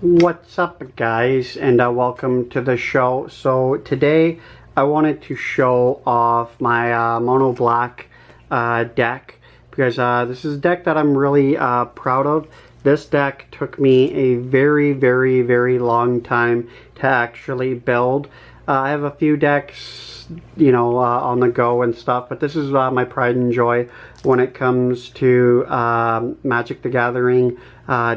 What's up, guys, and welcome to the show. So today I wanted to show off my mono black deck because this is a deck that I'm really proud of. This deck took me a very long time to actually build. I have a few decks, on the go and stuff, but this is my pride and joy when it comes to Magic the Gathering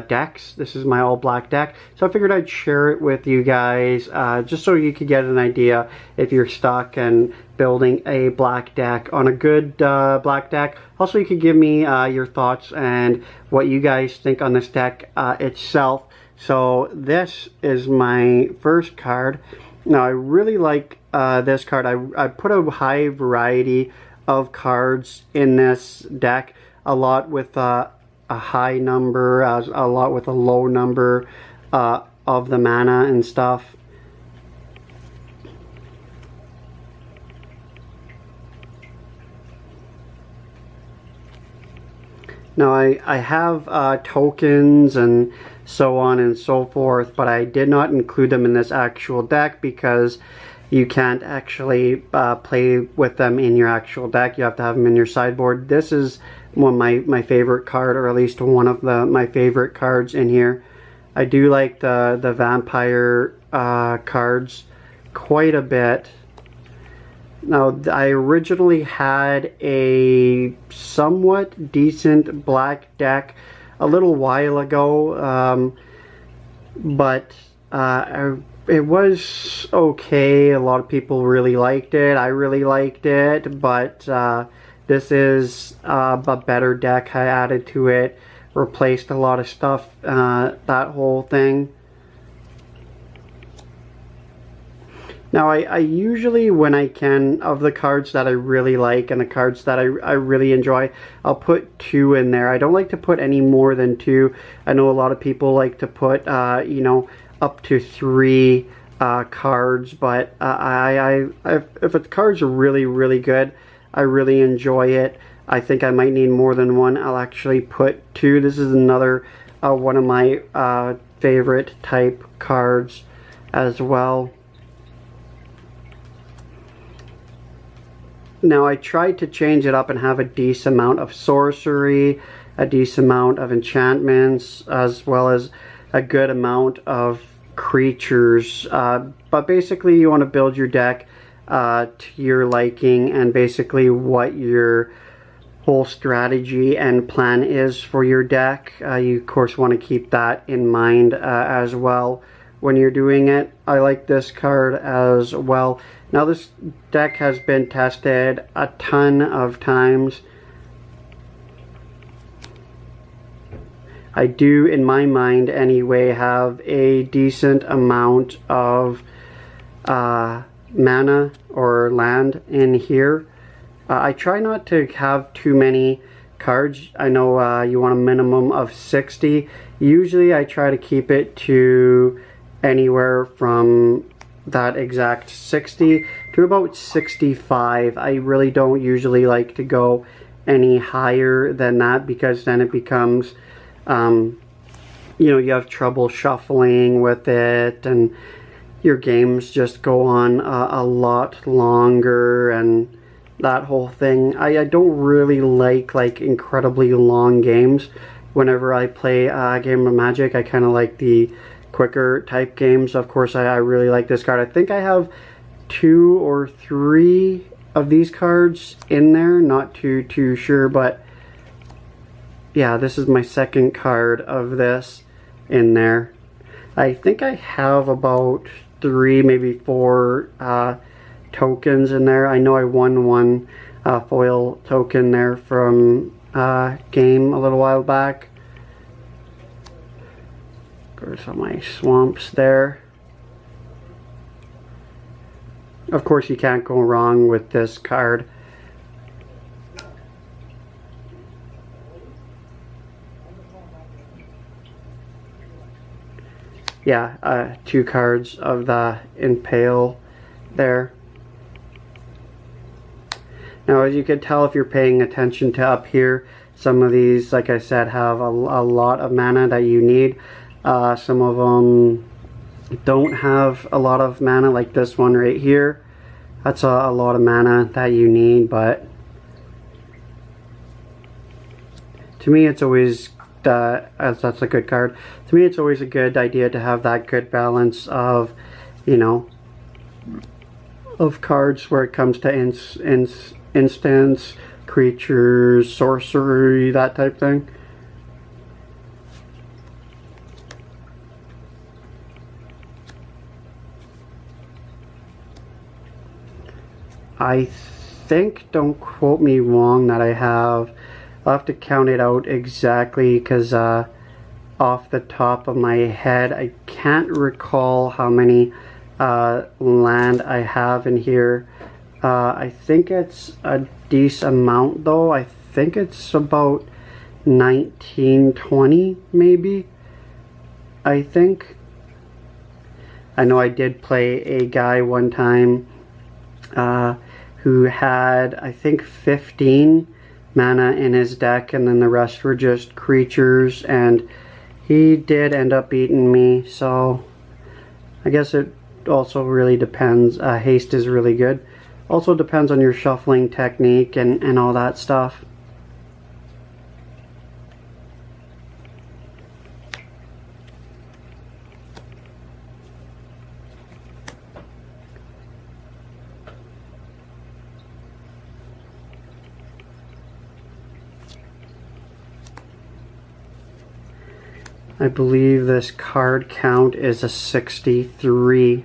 decks. This is my all black deck, so I figured I'd share it with you guys just so you could get an idea if you're stuck and building a black deck on a good black deck. Also, you could give me your thoughts and what you guys think on this deck itself. So this is my first card. Now I really like this card. I put a high variety of cards in this deck, a lot with a high number, a lot with a low number of the mana and stuff. Now I have tokens and so on and so forth, but I did not include them in this actual deck because you can't actually play with them in your actual deck. You have to have them in your sideboard. This is one of my favorite card, or at least one of my favorite cards in here. I do like the vampire cards quite a bit. Now, I originally had a somewhat decent black deck a little while ago, but it was okay. A lot of people really liked it. I really liked it, but this is a better deck. I added to it, replaced a lot of stuff, that whole thing. Now, I usually, when I can, of the cards that I really like and the cards that I really enjoy, I'll put 2 in there. I don't like to put any more than 2. I know a lot of people like to put, up to 3 cards, but if the cards are really good, I really enjoy it. I think I might need more than 1. I'll actually put 2. This is another one of my favorite type cards as well. Now, I tried to change it up and have a decent amount of sorcery, a decent amount of enchantments, as well as a good amount of creatures. But basically, you want to build your deck to your liking and basically what your whole strategy and plan is for your deck. You, of course, want to keep that in mind as well when you're doing it. I like this card as well. Now, this deck has been tested a ton of times. I do, in my mind anyway, have a decent amount of mana or land in here. I try not to have too many cards. I know you want a minimum of 60. Usually I try to keep it to anywhere from that exact 60 to about 65. I really don't usually like to go any higher than that because then it becomes, you have trouble shuffling with it and your games just go on a lot longer and that whole thing. I don't really like incredibly long games. Whenever I play a game of Magic, I kind of like the quicker type games. Of course, I really like this card. I think I have 2 or 3 of these cards in there. Not too sure, but yeah, this is my second card of this in there. I think I have about 3, maybe 4 tokens in there. I know I won one foil token there from game a little while back. There's some of my swamps there. Of course, you can't go wrong with this card. Yeah, 2 cards of the Impale there. Now, as you can tell if you're paying attention to up here, some of these, like I said, have a lot of mana that you need. Some of them don't have a lot of mana, like this one right here. That's a lot of mana that you need, but to me it's always, as that's a good card, to me it's always a good idea to have that good balance of, you know, of cards where it comes to instants, creatures, sorcery, that type thing. I think, don't quote me wrong, that I'll have to count it out exactly, because off the top of my head I can't recall how many land I have in here. I think it's a decent amount though. I think it's about 19, 20 maybe. I think. I know I did play a guy one time who had, I think, 15 mana in his deck, and then the rest were just creatures, and he did end up beating me. So I guess it also really depends. Haste is really good. Also depends on your shuffling technique and all that stuff. I believe this card count is a 63.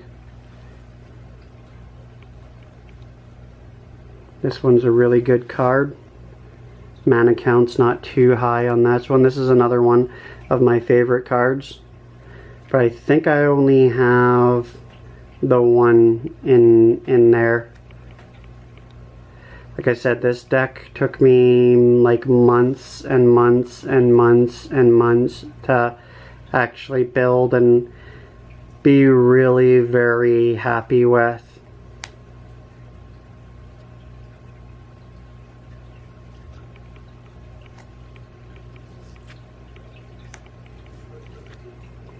This one's a really good card. Mana count's not too high on this one. This is another one of my favorite cards. But I think I only have the one in there. Like I said, this deck took me like months and months and months and months to actually build and be really very happy with.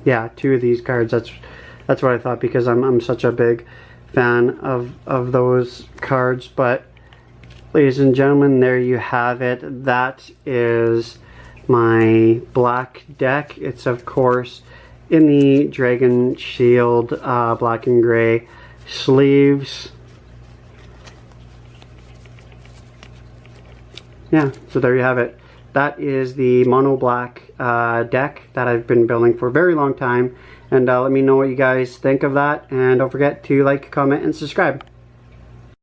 Yeah, 2 of these cards, that's what I thought, because I'm such a big fan of those cards. But ladies and gentlemen, there you have it. That is my black deck. It's of course in the Dragon Shield black and gray sleeves. Yeah, so there you have it. That is the mono black deck that I've been building for a very long time. And let me know what you guys think of that. And don't forget to like, comment, and subscribe.